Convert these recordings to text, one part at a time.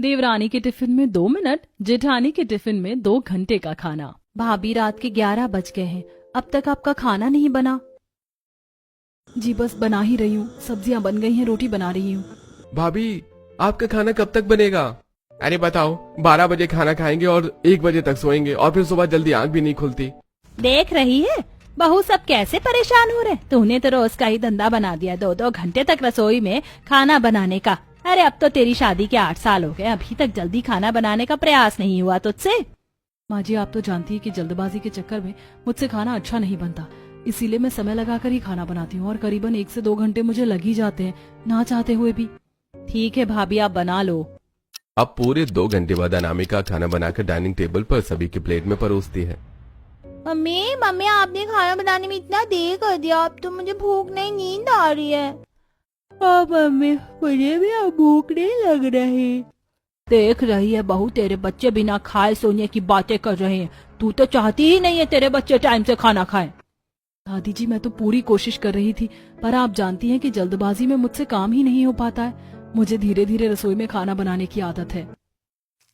देवरानी के टिफिन में 2 मिनट, जेठानी के टिफिन में 2 घंटे का खाना। भाभी रात के 11 बज गए हैं, अब तक आपका खाना नहीं बना? जी बस बना ही रही हूँ, सब्जियाँ बन गई हैं, रोटी बना रही हूँ। भाभी आपका खाना कब तक बनेगा? अरे बताओ, 12 बजे खाना खाएंगे और 1 बजे तक सोएंगे और फिर सुबह जल्दी आंख भी नहीं खुलती। देख रही है बहू सब कैसे परेशान हो रहे। तूने तो रोज का ही धंधा बना दिया, 2-2 घंटे तक रसोई में खाना बनाने का। अरे अब तो तेरी शादी के 8 साल हो गए, अभी तक जल्दी खाना बनाने का प्रयास नहीं हुआ तुझसे। माँ जी आप तो जानती है कि जल्दबाजी के चक्कर में मुझसे खाना अच्छा नहीं बनता, इसीलिए मैं समय लगाकर ही खाना बनाती हूँ और करीबन 1 से 2 घंटे मुझे लग ही जाते हैं, ना चाहते हुए भी। ठीक है भाभी आप बना लो। अब पूरे 2 घंटे बाद अनामिका खाना बनाकर डाइनिंग टेबल पर सभी की प्लेट में परोसती है। मम्मी आपने खाना बनाने में इतना देर कर दिया, अब तो मुझे भूख नहीं, नींद आ रही है। मम्मी मुझे भी अब भूख नहीं लग रही। देख रही है बहू, तेरे बच्चे बिना खाए सोने की बातें कर रहे हैं। तू तो चाहती ही नहीं है तेरे बच्चे टाइम से खाना खाएं। दादी जी मैं तो पूरी कोशिश कर रही थी, पर आप जानती हैं कि जल्दबाजी में मुझसे काम ही नहीं हो पाता है। मुझे धीरे धीरे रसोई में खाना बनाने की आदत है।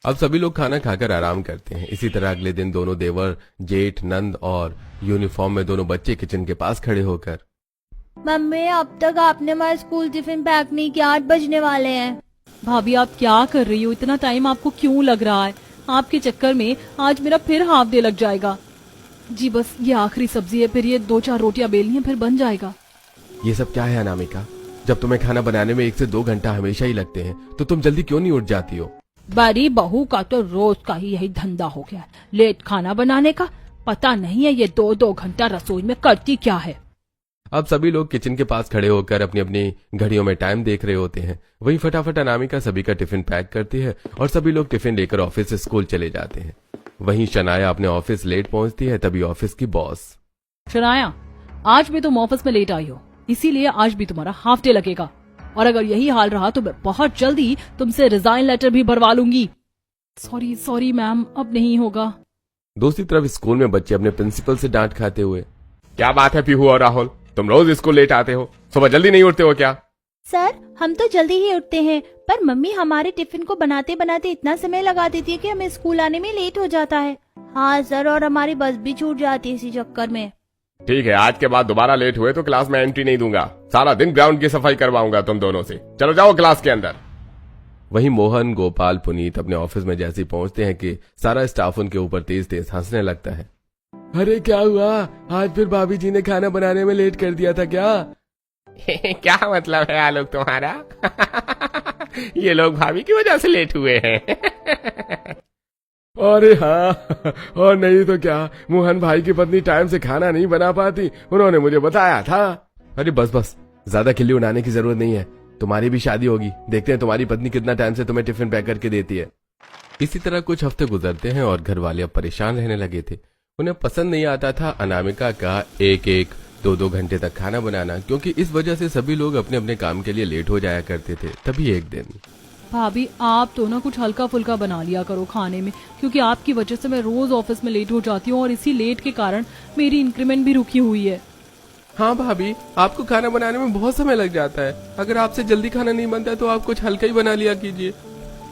अब सभी लोग खाना खाकर आराम करते हैं। इसी तरह अगले दिन दोनों देवर, जेठ, नंद और यूनिफॉर्म में दोनों बच्चे किचन के पास खड़े होकर, मम्मी अब तक आपने हमारा स्कूल टिफिन पैक नहीं किया, 8 बजने वाले हैं। भाभी आप क्या कर रही हो, इतना टाइम आपको क्यों लग रहा है? आपके चक्कर में आज मेरा फिर हाफ डे लग जाएगा। जी बस ये आखिरी सब्जी है, फिर ये 2-4 रोटियां बेलनी है, फिर बन जाएगा। ये सब क्या है अनामिका? जब तुम्हें खाना बनाने में 1 से 2 घंटा हमेशा ही लगते हैं तो तुम जल्दी क्यों नहीं उठ जाती हो? बड़ी बहू का तो रोज का ही यही धंधा हो गया, लेट खाना बनाने का। पता नहीं है ये 2-2 घंटा रसोई में करती क्या है। अब सभी लोग किचन के पास खड़े होकर अपनी अपनी घड़ियों में टाइम देख रहे होते हैं। वहीं फटाफट अनामिका सभी का टिफिन पैक करती है और सभी लोग टिफिन लेकर ऑफिस से स्कूल चले जाते हैं। वहीं शनाया अपने ऑफिस लेट पहुंचती है। तभी ऑफिस की बॉस, शनाया आज भी तुम ऑफिस में लेट आई हो, इसीलिए आज भी तुम्हारा हाफ डे लगेगा, और अगर यही हाल रहा तो मैं बहुत जल्दी तुमसे रिजाइन लेटर भी भरवा लूंगी। सॉरी मैम, अब नहीं होगा। दूसरी तरफ स्कूल में बच्चे अपने प्रिंसिपल से डांट खाते हुए, क्या बात है पीहू और राहुल, तुम रोज स्कूल लेट आते हो, सुबह जल्दी नहीं उठते हो क्या? सर हम तो जल्दी ही उठते हैं, पर मम्मी हमारे टिफिन को बनाते बनाते इतना समय लगा देती है कि हमें स्कूल आने में लेट हो जाता है। हाँ सर, और हमारी बस भी छूट जाती है इसी चक्कर में। ठीक है, आज के बाद दोबारा लेट हुए तो क्लास में एंट्री नहीं दूंगा। सारा दिन ग्राउंड की सफाई करवाऊंगा तुम दोनों से। चलो जाओ क्लास के अंदर। वहीं मोहन, गोपाल, पुनीत अपने ऑफिस में जैसे ही पहुंचते हैं कि सारा स्टाफ उनके ऊपर तेज तेज हंसने लगता है। अरे क्या हुआ, आज फिर भाभी जी ने खाना बनाने में लेट कर दिया था क्या? क्या मतलब है आलोक तुम्हारा? ये लोग भाभी की वजह से लेट हुए हैं। अरे हाँ, और नहीं तो क्या, मोहन भाई की पत्नी टाइम से खाना नहीं बना पाती, उन्होंने मुझे बताया था। अरे बस ज्यादा खिल्ली उड़ाने की जरूरत नहीं है, तुम्हारी भी शादी होगी, देखते हैं तुम्हारी पत्नी कितना टाइम से तुम्हें टिफिन पैक करके देती है। इसी तरह कुछ हफ्ते गुजरते हैं और घर वाले अब परेशान रहने लगे थे। उन्हें पसंद नहीं आता था अनामिका का 1-1, 2-2 घंटे तक खाना बनाना, क्योंकि इस वजह से सभी लोग अपने अपने काम के लिए लेट हो जाया करते थे। तभी एक दिन, भाभी आप तो ना कुछ हल्का फुल्का बना लिया करो खाने में, क्योंकि आपकी वजह से मैं रोज ऑफिस में लेट हो जाती हूँ और इसी लेट के कारण मेरी इंक्रीमेंट भी रुकी हुई है। हाँ भाभी, आपको खाना बनाने में बहुत समय लग जाता है। अगर आपसे जल्दी खाना नहीं बनता तो आप कुछ हल्का ही बना लिया कीजिए।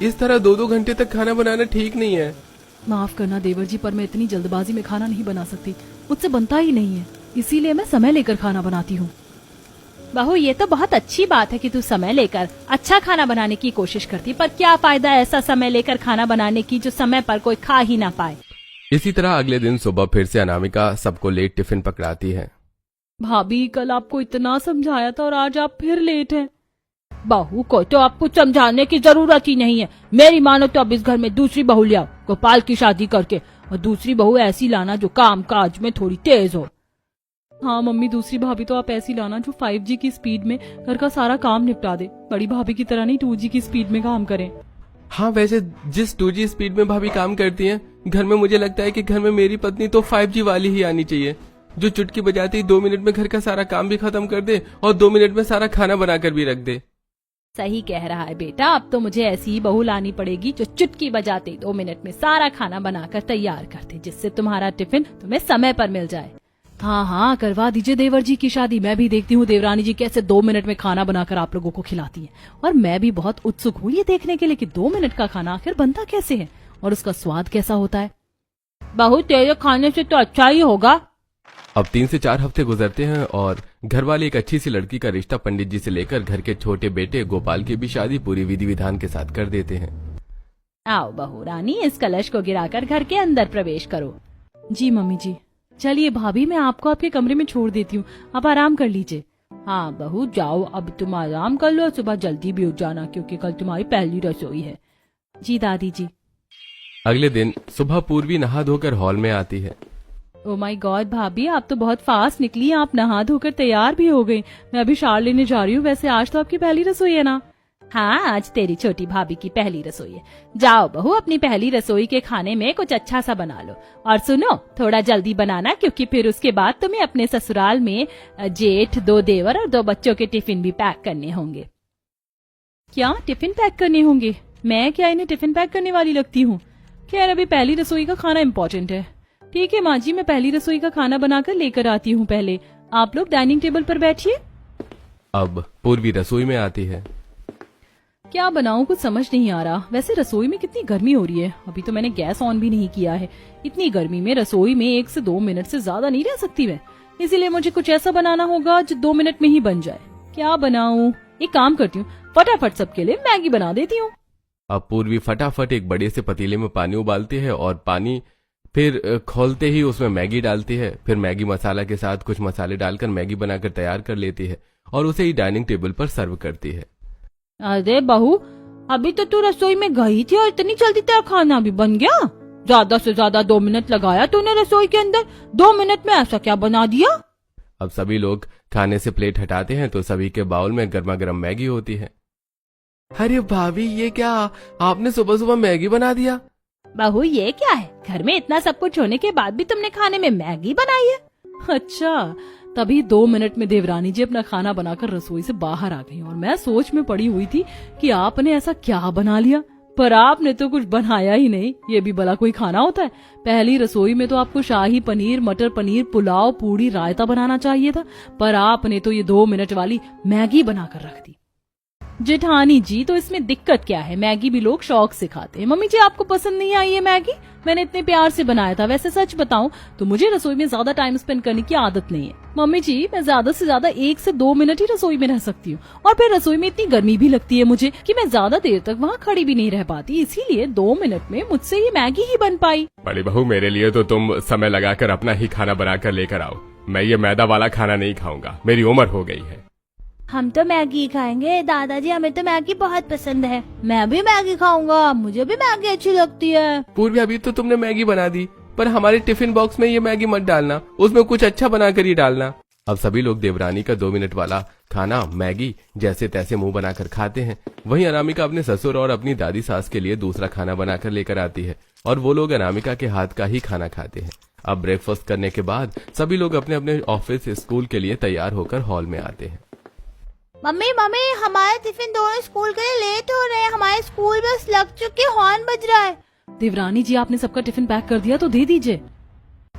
इस तरह 2-2 घंटे तक खाना बनाना ठीक नहीं है। माफ करना देवर जी, पर मैं इतनी जल्दबाजी में खाना नहीं बना सकती, मुझसे बनता ही नहीं है, इसीलिए मैं समय लेकर खाना बनाती हूँ। बहू ये तो बहुत अच्छी बात है कि तू समय लेकर अच्छा खाना बनाने की कोशिश करती, पर क्या फायदा ऐसा समय लेकर खाना बनाने की जो समय पर कोई खा ही ना पाए। इसी तरह अगले दिन सुबह फिर से अनामिका सबको लेट टिफिन पकड़ाती है। भाभी कल आपको इतना समझाया था और आज आप फिर लेट हैं। बहू को तो आपको समझाने की जरूरत ही नहीं है। मेरी मानो तो अब इस घर में दूसरी बहू ले आओ, गोपाल की शादी करके, और दूसरी बहू ऐसी लाना जो काम काज में थोड़ी तेज हो। हाँ मम्मी, दूसरी भाभी तो आप ऐसी लाना जो 5G की स्पीड में घर का सारा काम निपटा दे, बड़ी भाभी की तरह नहीं 2G की स्पीड में काम करें। हाँ वैसे जिस 2G स्पीड में भाभी काम करती हैं घर में, मुझे लगता है कि घर में मेरी पत्नी तो 5G वाली ही आनी चाहिए, जो चुटकी बजाते ही 2 मिनट में घर का सारा काम भी खत्म कर दे और 2 मिनट में सारा खाना बनाकर भी रख दे। सही कह रहा है बेटा, अब तो मुझे ऐसी ही बहू लानी पड़ेगी जो चुटकी बजाते 2 मिनट में सारा खाना बनाकर तैयार कर दे, जिससे तुम्हारा टिफिन तुम्हें समय पर मिल जाए। हाँ हाँ, करवा दीजिए देवर जी की शादी। मैं भी देखती हूँ देवरानी जी कैसे 2 मिनट में खाना बनाकर आप लोगों को खिलाती हैं। और मैं भी बहुत उत्सुक हूँ ये देखने के लिए कि 2 मिनट का खाना आखिर बनता कैसे है और उसका स्वाद कैसा होता है। बहू तेरे खाने से तो अच्छा ही होगा। अब 3 से 4 हफ्ते गुजरते हैं और घर वाले एक अच्छी सी लड़की का रिश्ता पंडित जी से लेकर घर के छोटे बेटे गोपाल की भी शादी पूरी विधि विधान के साथ कर देते हैं। आओ बहू रानी, इस कलश को गिराकर घर के अंदर प्रवेश करो। जी मम्मी जी। चलिए भाभी, मैं आपको आपके कमरे में छोड़ देती हूँ, आप आराम कर लीजिए। हाँ बहू जाओ, अब तुम आराम कर लो, सुबह जल्दी भी उठ जाना क्योंकि कल तुम्हारी पहली रसोई है। जी दादी जी। अगले दिन सुबह पूर्वी नहा धोकर हॉल में आती है। ओ माय गॉड भाभी, आप तो बहुत फास्ट निकली, आप नहा धोकर तैयार भी हो गई। मैं अभी शार लेने जा रही हूँ। वैसे आज तो आपकी पहली रसोई है ना? हाँ, आज तेरी छोटी भाभी की पहली रसोई है। जाओ बहू, अपनी पहली रसोई के खाने में कुछ अच्छा सा बना लो। और सुनो, थोड़ा जल्दी बनाना क्योंकि फिर उसके बाद तुम्हें अपने ससुराल में जेठ, 2 देवर और 2 बच्चों के टिफिन भी पैक करने होंगे। क्या टिफिन पैक करने होंगे? मैं क्या इन्हें टिफिन पैक करने वाली लगती हूँ? खैर, अभी पहली रसोई का खाना इम्पोर्टेंट है। ठीक है माँ जी, मैं पहली रसोई का खाना बनाकर लेकर आती हूँ। पहले आप लोग डाइनिंग टेबल पर बैठिए। अब पूर्वी रसोई में आती है। क्या बनाऊं, कुछ समझ नहीं आ रहा। वैसे रसोई में कितनी गर्मी हो रही है। अभी तो मैंने गैस ऑन भी नहीं किया है। इतनी गर्मी में रसोई में 1 से 2 मिनट से ज्यादा नहीं रह सकती मैं। इसीलिए मुझे कुछ ऐसा बनाना होगा जो 2 मिनट में ही बन जाए। क्या बनाऊं? एक काम करती हूँ, फटाफट सबके लिए मैगी बना देती हूँ। अब पूर्वी फटाफट एक बड़े से पतीले में पानी उबालती है और पानी फिर खोलते ही उसमें मैगी डालती है। फिर मैगी मसाला के साथ कुछ मसाले डालकर मैगी बनाकर तैयार कर लेती है और उसे ही डाइनिंग टेबल पर सर्व करती है। अरे बहू, अभी तो तू रसोई में गई थी और इतनी जल्दी तेरा खाना भी बन गया? ज्यादा से ज्यादा 2 मिनट लगाया तूने रसोई के अंदर, 2 मिनट में ऐसा क्या बना दिया? अब सभी लोग खाने से प्लेट हटाते हैं तो सभी के बाउल में गर्मा गर्म मैगी होती है। अरे भाभी, ये क्या, आपने सुबह सुबह मैगी बना दिया? बहू ये क्या है, घर में इतना सब कुछ होने के बाद भी तुमने खाने में मैगी बनाई है? अच्छा, तभी 2 मिनट में देवरानी जी अपना खाना बनाकर रसोई से बाहर आ गई और मैं सोच में पड़ी हुई थी कि आपने ऐसा क्या बना लिया। पर आपने तो कुछ बनाया ही नहीं। ये भी भला कोई खाना होता है? पहली रसोई में तो आपको शाही पनीर, मटर पनीर, पुलाव, पूड़ी, रायता बनाना चाहिए था, पर आपने तो ये 2 मिनट वाली मैगी बनाकर रख दी। जेठानी जी, तो इसमें दिक्कत क्या है? मैगी भी लोग शौक से खाते हैं। मम्मी जी, आपको पसंद नहीं आई है मैगी? मैंने इतने प्यार से बनाया था। वैसे सच बताऊं तो मुझे रसोई में ज्यादा टाइम स्पेंड करने की आदत नहीं है। मम्मी जी, मैं ज्यादा से ज्यादा 1 से 2 मिनट ही रसोई में रह सकती हूँ और फिर रसोई में इतनी गर्मी भी लगती है मुझे कि मैं ज्यादा देर तक वहाँ खड़ी भी नहीं रह पाती। इसीलिए 2 मिनट में मुझसे ये मैगी ही बन पाई। बड़ी बहू, मेरे लिए तो तुम समय लगाकर अपना ही खाना बनाकर लेकर आओ। मैं ये मैदा वाला खाना नहीं खाऊंगा, मेरी उम्र हो गई है। हम तो मैगी खाएंगे दादाजी, हमें तो मैगी बहुत पसंद है। मैं भी मैगी खाऊंगा, मुझे भी मैगी अच्छी लगती है। पूर्वी, अभी तो तुमने मैगी बना दी, पर हमारे टिफिन बॉक्स में ये मैगी मत डालना, उसमें कुछ अच्छा बनाकर ही डालना। अब सभी लोग देवरानी का 2 मिनट वाला खाना मैगी जैसे तैसे मुंह बनाकर खाते हैं। वहीं अनामिका अपने ससुर और अपनी दादी सास के लिए दूसरा खाना बनाकर लेकर आती है और वो लोग अनामिका के हाथ का ही खाना खाते हैं। अब ब्रेकफास्ट करने के बाद सभी लोग अपने अपने ऑफिस, स्कूल के लिए तैयार होकर हॉल में आते हैं। मम्मी मम्मी, हमारे टिफिन दोनों स्कूल के लिए लेट हो रहे हैं। हमारे स्कूल बस लग चुकी, हॉर्न बज रहा है। देवरानी जी, आपने सबका टिफिन पैक कर दिया तो दे दीजिए।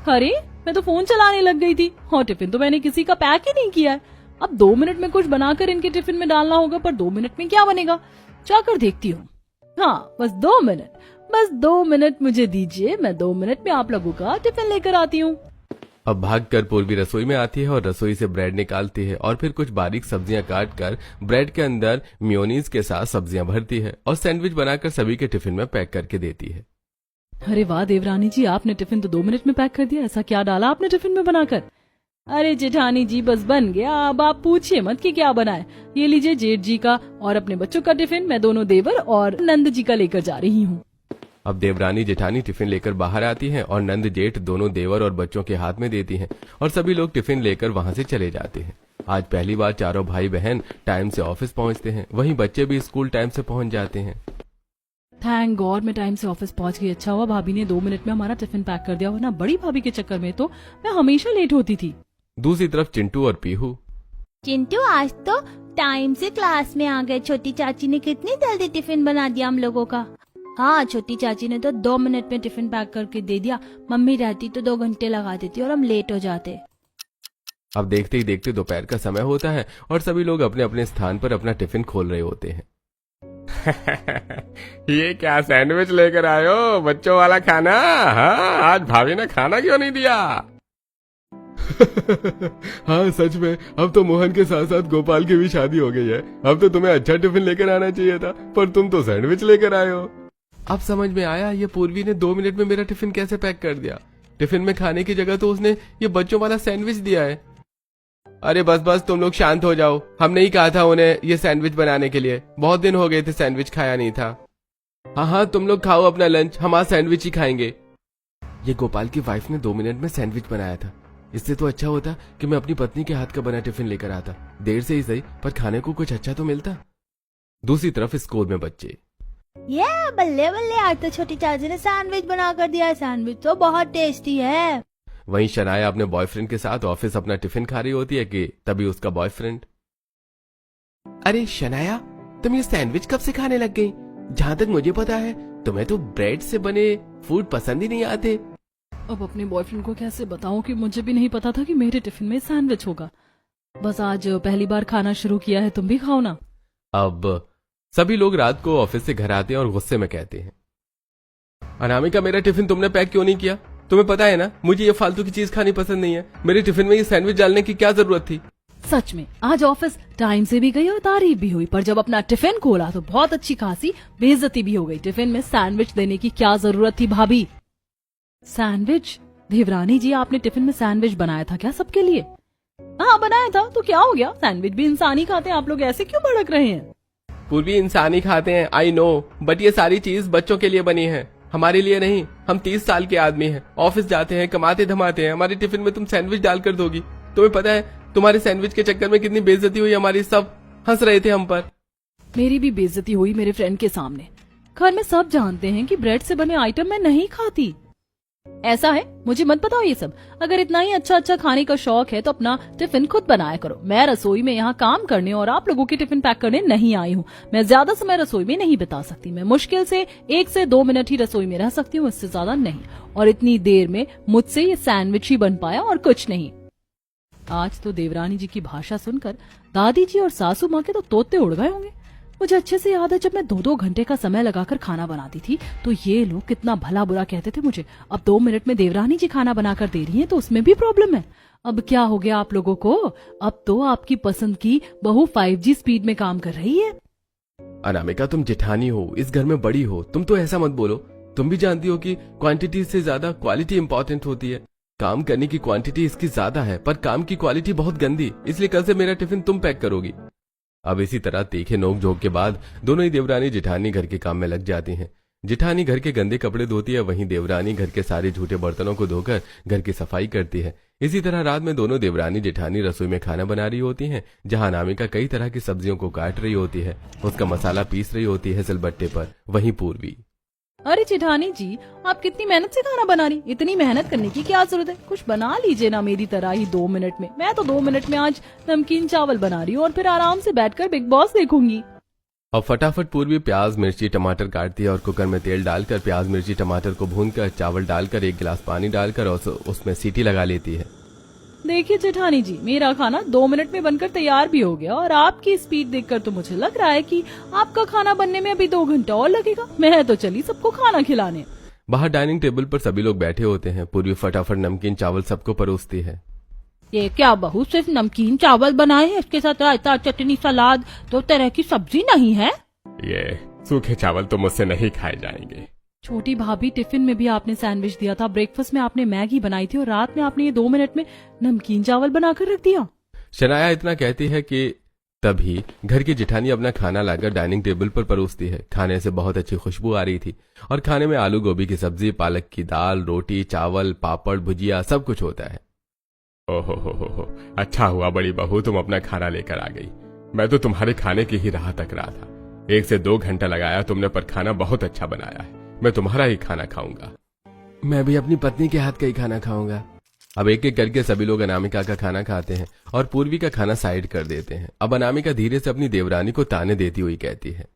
अरे, मैं तो फोन चलाने लग गई थी और टिफिन तो मैंने किसी का पैक ही नहीं किया है। अब 2 मिनट में कुछ बनाकर इनके टिफिन में डालना होगा, पर 2 मिनट में क्या बनेगा? जाकर देखती हूँ। हाँ, बस 2 मिनट, बस 2 मिनट मुझे दीजिए। मैं 2 मिनट में आप लोगों का टिफिन लेकर आती हूँ। अब भागकर पूर्वी रसोई में आती है और रसोई से ब्रेड निकालती है और फिर कुछ बारीक सब्जियां काट कर ब्रेड के अंदर मेयोनीज के साथ सब्जियां भरती है और सैंडविच बनाकर सभी के टिफिन में पैक करके देती है। अरे वाह देवरानी जी, आपने टिफिन तो 2 मिनट में पैक कर दिया। ऐसा क्या डाला आपने टिफिन में बनाकर? अरे जेठानी जी, बस बन गया। अब आप पूछिए मत कि क्या बनाए। ये लीजिए जेठ जी का और अपने बच्चों का टिफिन मैं दोनों देवर और नंद जी का लेकर जा रही हूँ। अब देवरानी जेठानी टिफिन लेकर बाहर आती हैं और नंद जेठ दोनों देवर और बच्चों के हाथ में देती हैं और सभी लोग टिफिन लेकर वहां से चले जाते हैं। आज पहली बार चारों भाई बहन टाइम से ऑफिस पहुंचते हैं। वहीं बच्चे भी स्कूल टाइम से पहुंच जाते हैं। थैंक गॉड मैं टाइम से ऑफिस पहुंच गई। अच्छा हुआ भाभी ने 2 मिनट में हमारा टिफिन पैक कर दिया, वरना बड़ी भाभी के चक्कर में तो मैं हमेशा लेट होती थी। दूसरी तरफ चिंटू और पीहू। चिंटू, आज तो टाइम से क्लास में आ गए। छोटी चाची ने कितनी जल्दी टिफिन बना दिया हम लोगों का। हाँ, छोटी चाची ने तो 2 मिनट में टिफिन पैक करके दे दिया। मम्मी रहती तो 2 घंटे लगा देती और हम लेट हो जाते। अब देखते ही देखते दोपहर का समय होता है और सभी लोग अपने अपने स्थान पर अपना टिफिन खोल रहे होते हैं। ये क्या सैंडविच लेकर आए हो, बच्चों वाला खाना? हाँ, आज भाभी ने खाना क्यों नहीं दिया? हाँ सच में, अब तो मोहन के साथ साथ गोपाल की भी शादी हो गई है। अब तो तुम्हें अच्छा टिफिन लेकर आना चाहिए था, पर तुम तो सैंडविच लेकर आए हो। अब समझ में आया ये पूर्वी ने 2 मिनट में मेरा टिफिन कैसे पैक कर दिया। टिफिन में खाने की जगह तो उसने ये बच्चों वाला सैंडविच दिया है। अरे बस बस तुम लोग शांत हो जाओ, हमने ही कहा था उन्हें ये सैंडविच बनाने के लिए। बहुत दिन हो गए थे सैंडविच खाया नहीं था। हाँ हाँ तुम लोग खाओ अपना लंच, हम आज सैंडविच ही खाएंगे। ये गोपाल की वाइफ ने 2 मिनट में सैंडविच बनाया था। इससे तो अच्छा होता कि मैं अपनी पत्नी के हाथ का बना टिफिन लेकर आता। देर से ही सही, पर खाने को कुछ अच्छा तो मिलता। दूसरी तरफ स्कूल में बच्चे, ये बल्ले बल्ले, आज तो छोटी चाची ने सैंडविच बना कर दिया है। सैंडविच तो बहुत टेस्टी है। वहीं शनाया अपने बॉयफ्रेंड के साथ ऑफिस अपना टिफिन खा रही होती है कि तभी उसका बॉयफ्रेंड, अरे शनाया तुम ये सैंडविच कब से खाने लग गई? जहाँ तक मुझे पता है तुम्हें तो ब्रेड से बने फूड पसंद ही नहीं आते। अब अपने बॉयफ्रेंड को कैसे बताऊं कि मुझे भी नहीं पता था कि मेरे टिफिन में सैंडविच होगा। बस आज पहली बार खाना शुरू किया है, तुम भी खाओ ना। अब सभी लोग रात को ऑफिस से घर आते हैं और गुस्से में कहते हैं, अनामिका मेरा टिफिन तुमने पैक क्यों नहीं किया? तुम्हें पता है ना मुझे ये फालतू की चीज खानी पसंद नहीं है। मेरे टिफिन में ये सैंडविच डालने की क्या जरूरत थी? सच में आज ऑफिस टाइम से भी गई और तारीफ भी हुई, पर जब अपना टिफिन खोला तो बहुत अच्छी खासी बेइज्जती भी हो गई। टिफिन में सैंडविच देने की क्या जरूरत थी भाभी? सैंडविच? देवरानी जी आपने टिफिन में सैंडविच बनाया था क्या सबके लिए? हाँ बनाया था, तो क्या हो गया? सैंडविच भी इंसान ही खाते हैं, आप लोग ऐसे क्यों भड़क रहे हैं? पूर्वी इंसान ही खाते हैं, आई नो, बट ये सारी चीज बच्चों के लिए बनी है, हमारे लिए नहीं। हम 30 साल के आदमी हैं, ऑफिस जाते हैं, कमाते धमाते हैं। हमारे टिफिन में तुम सैंडविच डालकर दोगी? तुम्हें पता है तुम्हारे सैंडविच के चक्कर में कितनी बेइज्जती हुई हमारी? सब हंस रहे थे हम पर। मेरी भी बेइज्जती हुई मेरे फ्रेंड के सामने। घर में सब जानते हैं कि ब्रेड से बने आइटम मैं नहीं खाती। ऐसा है, मुझे मत बताओ ये सब। अगर इतना ही अच्छा अच्छा खाने का शौक है तो अपना टिफिन खुद बनाया करो। मैं रसोई में यहाँ काम करने और आप लोगों के टिफिन पैक करने नहीं आई हूँ। मैं ज्यादा समय रसोई में नहीं बिता सकती। मैं मुश्किल से 1 से 2 मिनट ही रसोई में रह सकती हूँ, इससे ज्यादा नहीं। और इतनी देर में मुझसे ये सैंडविच ही बन पाया और कुछ नहीं। आज तो देवरानी जी की भाषा सुनकर दादी जी और सासू माँ के तो तोते उड़ गए होंगे। मुझे अच्छे से याद है जब मैं 2-2 घंटे का समय लगाकर खाना बनाती थी तो ये लोग कितना भला बुरा कहते थे मुझे। अब 2 मिनट में देवरानी जी खाना बनाकर दे रही हैं तो उसमें भी प्रॉब्लम है। अब क्या हो गया आप लोगों को? अब तो आपकी पसंद की बहू 5G स्पीड में काम कर रही है। अनामिका तुम जेठानी हो, इस घर में बड़ी हो, तुम तो ऐसा मत बोलो। तुम भी जानती हो कि क्वांटिटी से ज्यादा क्वालिटी इंपॉर्टेंट होती है। काम करने की क्वांटिटी इसकी ज्यादा है पर काम की क्वालिटी बहुत गंदी, इसलिए कल से मेरा टिफिन तुम पैक करोगी। अब इसी तरह तीखे नोक झोंक के बाद दोनों ही देवरानी जेठानी घर के काम में लग जाती हैं। जेठानी घर के गंदे कपड़े धोती है, वहीं देवरानी घर के सारे झूठे बर्तनों को धोकर घर की सफाई करती है। इसी तरह रात में दोनों देवरानी जेठानी रसोई में खाना बना रही होती हैं, जहां अनामिका कई तरह की सब्जियों को काट रही होती है, उसका मसाला पीस रही होती है सिलबट्टे पर। वहीं पूर्वी, अरे जेठानी जी आप कितनी मेहनत से खाना बना रही, इतनी मेहनत करने की क्या जरूरत है? कुछ बना लीजिए ना मेरी तरह ही 2 मिनट में। मैं तो 2 मिनट में आज नमकीन चावल बना रही हूँ और फिर आराम से बैठकर बिग बॉस देखूंगी। और फटाफट पूर्वी प्याज मिर्ची टमाटर काटती है और कुकर में तेल डालकर प्याज मिर्ची टमाटर को भूनकर चावल डालकर 1 गिलास पानी डालकर उसमें सीटी लगा लेती है। देखिए जेठानी जी मेरा खाना 2 मिनट में बनकर तैयार भी हो गया और आपकी स्पीड देखकर तो मुझे लग रहा है कि आपका खाना बनने में अभी 2 घंटा और लगेगा। मैं तो चली सबको खाना खिलाने। बाहर डाइनिंग टेबल पर सभी लोग बैठे होते हैं। पूर्वी फटाफट नमकीन चावल सबको परोसती है। ये क्या बहू सिर्फ नमकीन चावल बनाए हैं? इसके साथ रायता चटनी सलाद 2 तरह की सब्जी नहीं है? ये सूखे चावल तो मुझसे नहीं खाए जाएंगे। छोटी भाभी टिफिन में भी आपने सैंडविच दिया था, ब्रेकफास्ट में आपने मैगी बनाई थी और रात में आपने ये 2 मिनट में नमकीन चावल बनाकर रख दिया। शनाया इतना कहती है कि तभी घर की जेठानी अपना खाना लाकर डाइनिंग टेबल पर परोसती है। खाने से बहुत अच्छी खुशबू आ रही थी और खाने में आलू गोभी की सब्जी, पालक की दाल, रोटी, चावल, पापड़, भुजिया सब कुछ होता है। ओहो हो, अच्छा हुआ बड़ी बहू तुम अपना खाना लेकर आ गई। मैं तो तुम्हारे खाने की ही राह तक रहा था। 1 से 2 घंटा लगाया तुमने, पर खाना बहुत अच्छा बनाया है। मैं तुम्हारा ही खाना खाऊंगा। मैं भी अपनी पत्नी के हाथ का ही खाना खाऊंगा। अब एक एक करके सभी लोग अनामिका का खाना खाते हैं और पूर्वी का खाना साइड कर देते हैं। अब अनामिका धीरे से अपनी देवरानी को ताने देती हुई कहती है,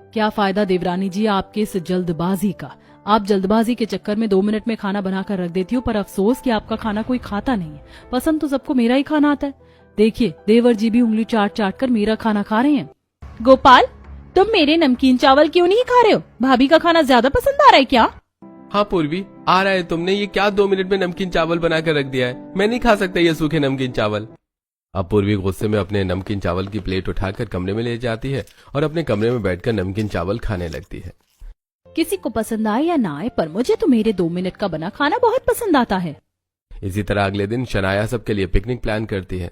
क्या फायदा देवरानी जी आपके इस जल्दबाजी का? आप जल्दबाजी के चक्कर में 2 मिनट में खाना बनाकर रख देती हो, पर अफसोस कि आपका खाना कोई खाता नहीं है। पसंद तो सबको मेरा ही खाना आता है। देखिए देवर जी भी उंगली चाट चाट कर मेरा खाना खा रहे हैं। गोपाल, तुम मेरे नमकीन चावल क्यों नहीं खा रहे हो? भाभी का खाना ज्यादा पसंद आ रहा है क्या? हाँ पूर्वी, आ रहा है। तुमने ये क्या 2 मिनट में नमकीन चावल बनाकर रख दिया है? मैं नहीं खा सकता ये सूखे नमकीन चावल। अब पूर्वी गुस्से में अपने नमकीन चावल की प्लेट उठाकर कमरे में ले जाती है और अपने कमरे में बैठकर नमकीन चावल खाने लगती है। किसी को पसंद आए या ना आए, पर मुझे तो मेरे 2 मिनट का बना खाना बहुत पसंद आता है। इसी तरह अगले दिन शनाया सबके लिए पिकनिक प्लान करती है।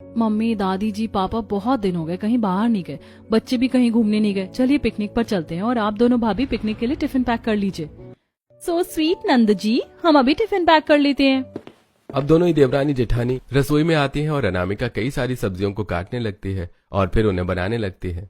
मम्मी, दादी जी, पापा बहुत दिन हो गए कहीं बाहर नहीं गए, बच्चे भी कहीं घूमने नहीं गए। चलिए पिकनिक पर चलते हैं और आप दोनों भाभी पिकनिक के लिए टिफिन पैक कर लीजिए। सो स्वीट नंद जी, हम अभी टिफिन पैक कर लेते हैं। अब दोनों ही देवरानी जेठानी रसोई में आती हैं और अनामिका कई सारी सब्जियों को काटने लगती है और फिर उन्हें बनाने लगती है।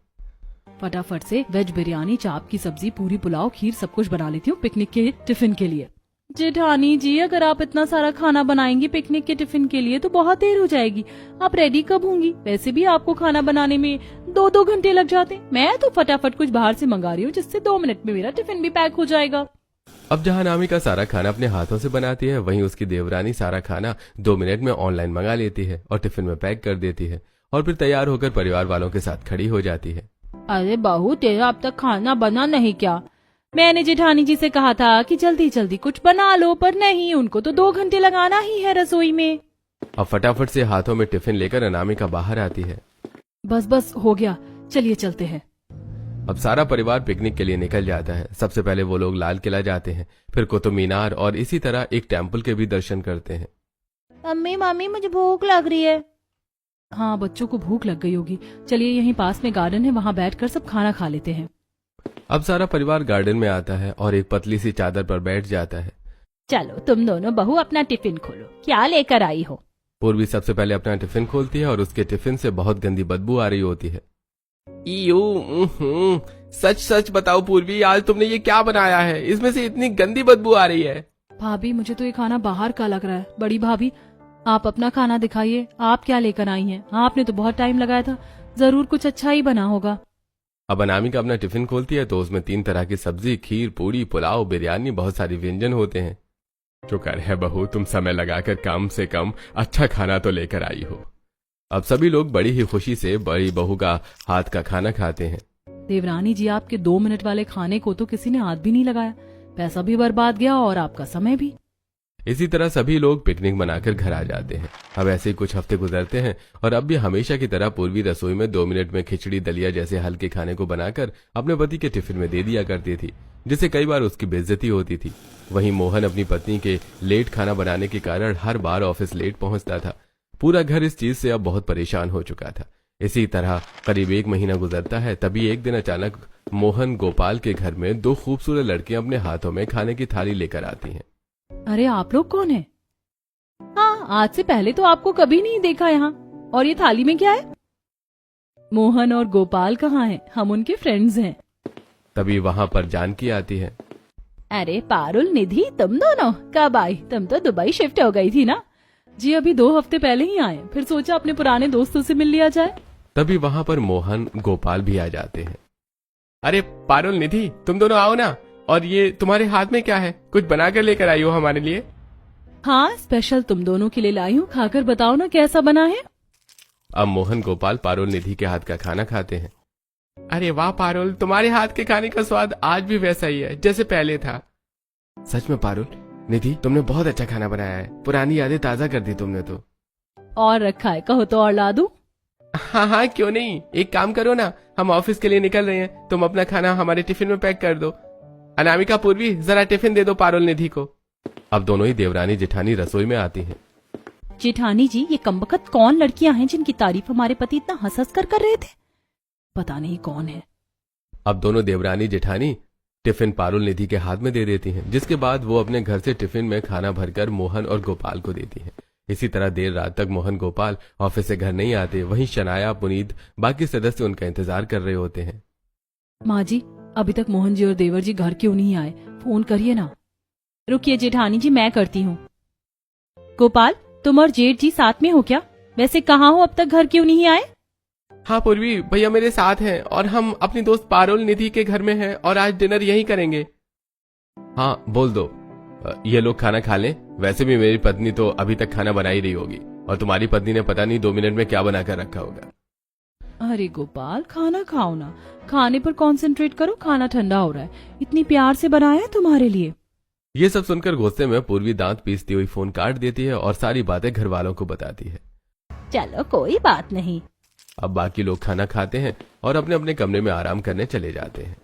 फटाफट से वेज बिरयानी, चाप की सब्जी, पूरी पुलाव, खीर सब कुछ बना लेती हूँ पिकनिक के टिफिन के लिए। जेठानी जी, अगर आप इतना सारा खाना बनाएंगी पिकनिक के टिफिन के लिए तो बहुत देर हो जाएगी। आप रेडी कब होंगी? वैसे भी आपको खाना बनाने में 2-2 घंटे लग जाते। मैं तो फटाफट कुछ बाहर से मंगा रही हूँ जिससे 2 मिनट में मेरा टिफिन भी पैक हो जाएगा। अब जहाँ अनामिका सारा खाना अपने हाथों से बनाती है, वहीं उसकी देवरानी सारा खाना 2 मिनट में ऑनलाइन मंगा लेती है और टिफिन में पैक कर देती है और फिर तैयार होकर परिवार वालों के साथ खड़ी हो जाती है। अरे बहू, तेरा अब तक खाना बना नहीं क्या? मैंने जेठानी जी से कहा था कि जल्दी जल्दी कुछ बना लो, पर नहीं, उनको तो 2 घंटे लगाना ही है रसोई में। अब फटाफट से हाथों में टिफिन लेकर अनामिका बाहर आती है। बस बस हो गया, चलिए चलते हैं। अब सारा परिवार पिकनिक के लिए निकल जाता है। सबसे पहले वो लोग लाल किला जाते हैं, फिर कुतुब मीनार और इसी तरह एक टेम्पल के भी दर्शन करते हैं। मम्मी मम्मी, मुझे भूख लग रही है। हाँ, बच्चों को भूख लग गई होगी। चलिए यहीं पास में गार्डन है, वहाँ बैठकर सब खाना खा लेते हैं। अब सारा परिवार गार्डन में आता है और एक पतली सी चादर पर बैठ जाता है। चलो तुम दोनों बहू अपना टिफिन खोलो, क्या लेकर आई हो? पूर्वी सबसे पहले अपना टिफिन खोलती है और उसके टिफिन से बहुत गंदी बदबू आ रही होती है। सच सच बताओ पूर्वी, आज तुमने ये क्या बनाया है? इसमें से इतनी गंदी बदबू आ रही है। भाभी, मुझे तो ये खाना बाहर का लग रहा है। बड़ी भाभी, आप अपना खाना दिखाइए, आप क्या लेकर आई हैं? आपने तो बहुत टाइम लगाया था, जरूर कुछ अच्छा ही बना होगा। अब अनामिका अपना टिफिन खोलती है तो उसमें 3 तरह की सब्जी, खीर, पूरी, पुलाव, बिरयानी, बहुत सारी व्यंजन होते हैं। शुक्र है बहू, तुम समय लगाकर कम से कम अच्छा खाना तो लेकर आई हो। अब सभी लोग बड़ी ही खुशी से बड़ी बहू का हाथ का खाना खाते हैं। देवरानी जी, आपके 2 मिनट वाले खाने को तो किसी ने हाथ भी नहीं लगाया, पैसा भी बर्बाद गया और आपका समय भी। इसी तरह सभी लोग पिकनिक मनाकर घर आ जाते हैं। अब ऐसे ही कुछ हफ्ते गुजरते हैं और अब भी हमेशा की तरह पूर्वी रसोई में 2 मिनट में खिचड़ी, दलिया जैसे हल्के खाने को बनाकर अपने पति के टिफिन में दे दिया करती थी, जिससे कई बार उसकी बेइज्जती होती थी। वहीं मोहन अपनी पत्नी के लेट खाना बनाने के कारण हर बार ऑफिस लेट पहुंचता था। पूरा घर इस चीज से अब बहुत परेशान हो चुका था। इसी तरह करीब 1 महीना गुजरता है। तभी एक दिन अचानक मोहन गोपाल के घर में 2 खूबसूरत लड़कियां अपने हाथों में खाने की थाली लेकर आती हैं। अरे, आप लोग कौन हैं? हाँ, आज से पहले तो आपको कभी नहीं देखा यहाँ। और ये थाली में क्या है? मोहन और गोपाल कहाँ हैं? हम उनके फ्रेंड्स हैं। तभी वहाँ पर जानकी आती है। अरे पारुल, निधि, तुम दोनों कब आई? तुम तो दुबई शिफ्ट हो गई थी ना? जी, अभी 2 हफ्ते पहले ही आए, फिर सोचा अपने पुराने दोस्तों से मिल लिया जाए। तभी वहाँ पर मोहन गोपाल भी आ जाते हैं। अरे पारुल, निधि, तुम दोनों आओ ना। और ये तुम्हारे हाथ में क्या है? कुछ बनाकर लेकर आई हो हमारे लिए? हाँ, स्पेशल तुम दोनों के लिए लाई हूँ, खाकर बताओ ना कैसा बना है। अब मोहन गोपाल पारुल निधि के हाथ का खाना खाते हैं। अरे वाह पारुल, तुम्हारे हाथ के खाने का स्वाद आज भी वैसा ही है जैसे पहले था। सच में पारुल, निधि, तुमने बहुत अच्छा खाना बनाया है। पुरानी यादें ताजा कर दी तुमने तो। और रखा है, कहो तो और ला दूं? हाँ, क्यों नहीं। एक काम करो ना, हम ऑफिस के लिए निकल रहे हैं, तुम अपना खाना हमारे टिफिन में पैक कर दो। अनामिका, पूर्वी, जरा टिफिन दे दो पारुल निधि को। अब दोनों ही देवरानी जेठानी रसोई में आती हैं। जेठानी जी, ये कमबख्त कौन लड़कियां हैं जिनकी तारीफ हमारे पति इतना हंस हंस कर रहे थे? पता नहीं कौन है। अब दोनों देवरानी जेठानी टिफिन पारुल निधि के हाथ में दे देती हैं, जिसके बाद वो अपने घर से टिफिन में खाना भरकर मोहन और गोपाल को देती हैं। इसी तरह देर रात तक मोहन गोपाल ऑफिस से घर नहीं आते। वहीं शनाया, पुनीत, बाकी सदस्य उनका इंतजार कर रहे होते हैं। माँ जी, अभी तक मोहन जी और देवर जी घर क्यों नहीं आए? फोन करिए ना। रुकिए जेठानी जी, मैं करती हूँ। गोपाल, तुम और जेठ जी साथ में हो क्या? वैसे कहाँ हो, अब तक घर क्यों नहीं आए? हाँ पूर्वी, भैया मेरे साथ हैं और हम अपनी दोस्त पारुल निधि के घर में हैं और आज डिनर यहीं करेंगे। हाँ बोल दो, ये लोग खाना खा लें। वैसे भी मेरी पत्नी तो अभी तक खाना बना ही रही होगी और तुम्हारी पत्नी ने पता नहीं 2 मिनट में क्या बना कर रखा होगा। अरे गोपाल, खाना खाओ ना, खाने पर कंसंट्रेट करो, खाना ठंडा हो रहा है, इतनी प्यार से बनाया है तुम्हारे लिए। ये सब सुनकर गुस्से में पूर्वी दांत पीसती हुई फोन काट देती है और सारी बातें घर वालों को बताती है। चलो कोई बात नहीं। अब बाकी लोग खाना खाते हैं और अपने अपने कमरे में आराम करने चले जाते हैं।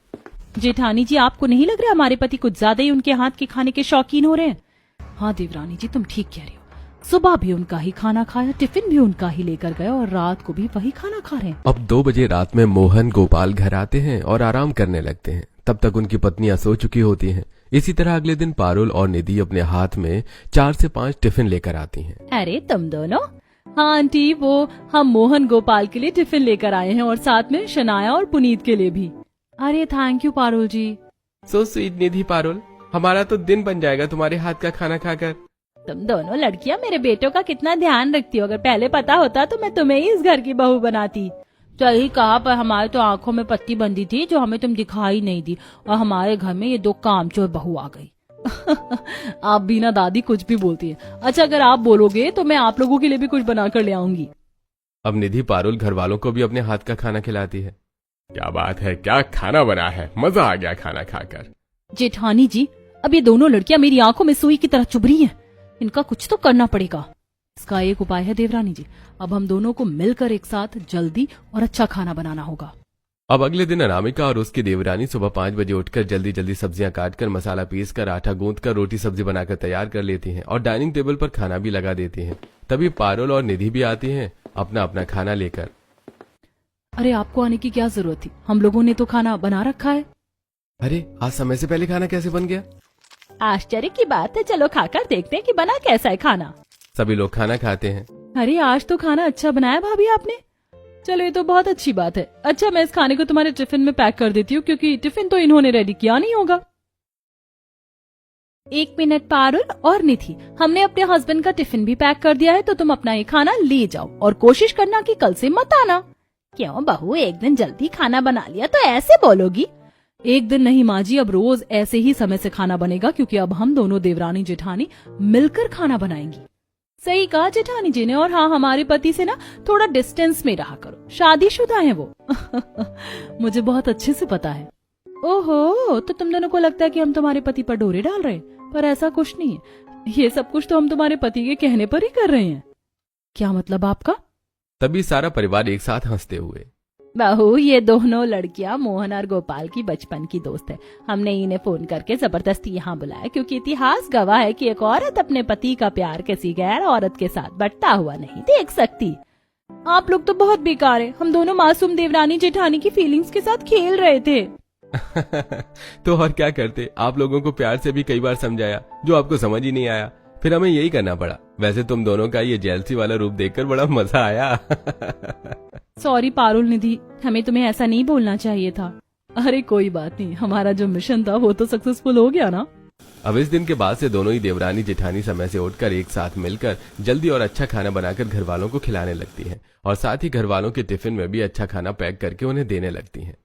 जेठानी जी, आपको नहीं लग रहा हमारे पति कुछ ज्यादा ही उनके हाथ के खाने के शौकीन हो रहे हैं? हाँ देवरानी जी, तुम ठीक कह रही हो। सुबह भी उनका ही खाना खाया, टिफिन भी उनका ही लेकर गए और रात को भी वही खाना खा रहे हैं। अब 2 बजे रात में मोहन गोपाल घर आते हैं और आराम करने लगते हैं। तब तक उनकी पत्नियां सो चुकी होती हैं। इसी तरह अगले दिन पारुल और निधि अपने हाथ में 4 से 5 टिफिन लेकर आती हैं। अरे तुम दोनों? हाँ आंटी, वो हम मोहन गोपाल के लिए टिफिन लेकर आए हैं और साथ में शनाया और पुनीत के लिए भी। अरे thank you Parul ji. So sweet Nidhi Parul, हमारा तो दिन बन जाएगा तुम्हारे हाथ का खाना खाकर। तुम दोनों लड़कियां मेरे बेटों का कितना ध्यान रखती हो। अगर पहले पता होता तो मैं तुम्हें ही इस घर की बहू बनाती। सही कहा, पर हमारे तो आंखों में पट्टी बंधी थी जो हमें तुम दिखाई नहीं दी और हमारे घर में ये 2 कामचोर बहू आ गई। आप भी ना दादी कुछ भी बोलती है। अच्छा, अगर आप बोलोगे तो मैं आप लोगों के लिए भी कुछ बना कर ले आऊंगी। अब निधि पारुल घर वालों को भी अपने हाथ का खाना खिलाती है। क्या बात है, क्या खाना बना है, मजा आ गया खाना खाकर। जेठानी जी, अब ये दोनों लड़कियां मेरी आंखों में सुई की तरह चुभ रही हैं। इनका कुछ तो करना पड़ेगा। इसका एक उपाय है देवरानी जी, अब हम दोनों को मिलकर एक साथ जल्दी और अच्छा खाना बनाना होगा। अब अगले दिन अनामिका और उसकी देवरानी सुबह 5 बजे उठकर जल्दी जल्दी सब्जियां काटकर, मसाला पीसकर, आटा गूंथकर रोटी सब्जी बनाकर तैयार कर लेती हैं और डाइनिंग टेबल पर खाना भी लगा देती हैं। तभी पारुल और निधि भी आती हैं अपना अपना खाना लेकर। अरे आपको आने की क्या जरूरत थी, हम लोगों ने तो खाना बना रखा है। अरे आज समय से पहले खाना कैसे बन गया? आश्चर्य की बात है, चलो खाकर देखते हैं कि बना कैसा है खाना। सभी लोग खाना खाते हैं। अरे आज तो खाना अच्छा बनाया भाभी आपने। चलो ये तो बहुत अच्छी बात है। अच्छा, मैं इस खाने को तुम्हारे टिफिन में पैक कर देती हूँ क्योंकि टिफिन तो इन्होंने रेडी किया नहीं होगा। 1 मिनट पारुल और निधि, हमने अपने हस्बैंड का टिफिन भी पैक कर दिया है, तो तुम अपना ये खाना ले जाओ और कोशिश करना कि कल से मत आना। क्यों बहू, एक दिन जल्दी खाना बना लिया तो ऐसे बोलोगी? एक दिन नहीं माँ जी, अब रोज ऐसे ही समय से खाना बनेगा क्योंकि अब हम दोनों देवरानी जेठानी मिलकर खाना बनाएंगी। सही कहा जेठानी जी ने। और हाँ, हमारे पति से ना थोड़ा डिस्टेंस में रहा करो, शादीशुदा है वो। मुझे बहुत अच्छे से पता है। ओहो, तो तुम दोनों को लगता है कि हम तुम्हारे पति पर डोरे डाल रहे हैं, पर ऐसा कुछ नहीं है। ये सब कुछ तो हम तुम्हारे पति के कहने पर ही कर रहे हैं। क्या मतलब आपका? तभी सारा परिवार एक साथ हंसते हुए। बहू, ये दोनों लड़कियां मोहन और गोपाल की बचपन की दोस्त है। हमने इन्हें फोन करके जबरदस्ती यहाँ बुलाया क्योंकि इतिहास गवाह है कि एक औरत अपने पति का प्यार किसी गैर औरत के साथ बंटता हुआ नहीं देख सकती। आप लोग तो बहुत बेकार है। हम दोनों मासूम देवरानी जेठानी की फीलिंग्स के साथ खेल रहे थे। तो और क्या करते, आप लोगों को प्यार से भी कई बार समझाया जो आपको समझ ही नहीं आया, फिर हमें यही करना पड़ा। वैसे तुम दोनों का ये जेलसी वाला रूप देखकर बड़ा मजा आया। सॉरी पारुल निधि, हमें तुम्हें ऐसा नहीं बोलना चाहिए था। अरे कोई बात नहीं, हमारा जो मिशन था वो तो सक्सेसफुल हो गया ना। अब इस दिन के बाद से दोनों ही देवरानी जेठानी समय से उठकर एक साथ मिलकर जल्दी और अच्छा खाना बनाकर घर वालों को खिलाने लगती हैं और साथ ही घर वालों के टिफिन में भी अच्छा खाना पैक करके उन्हें देने लगती हैं।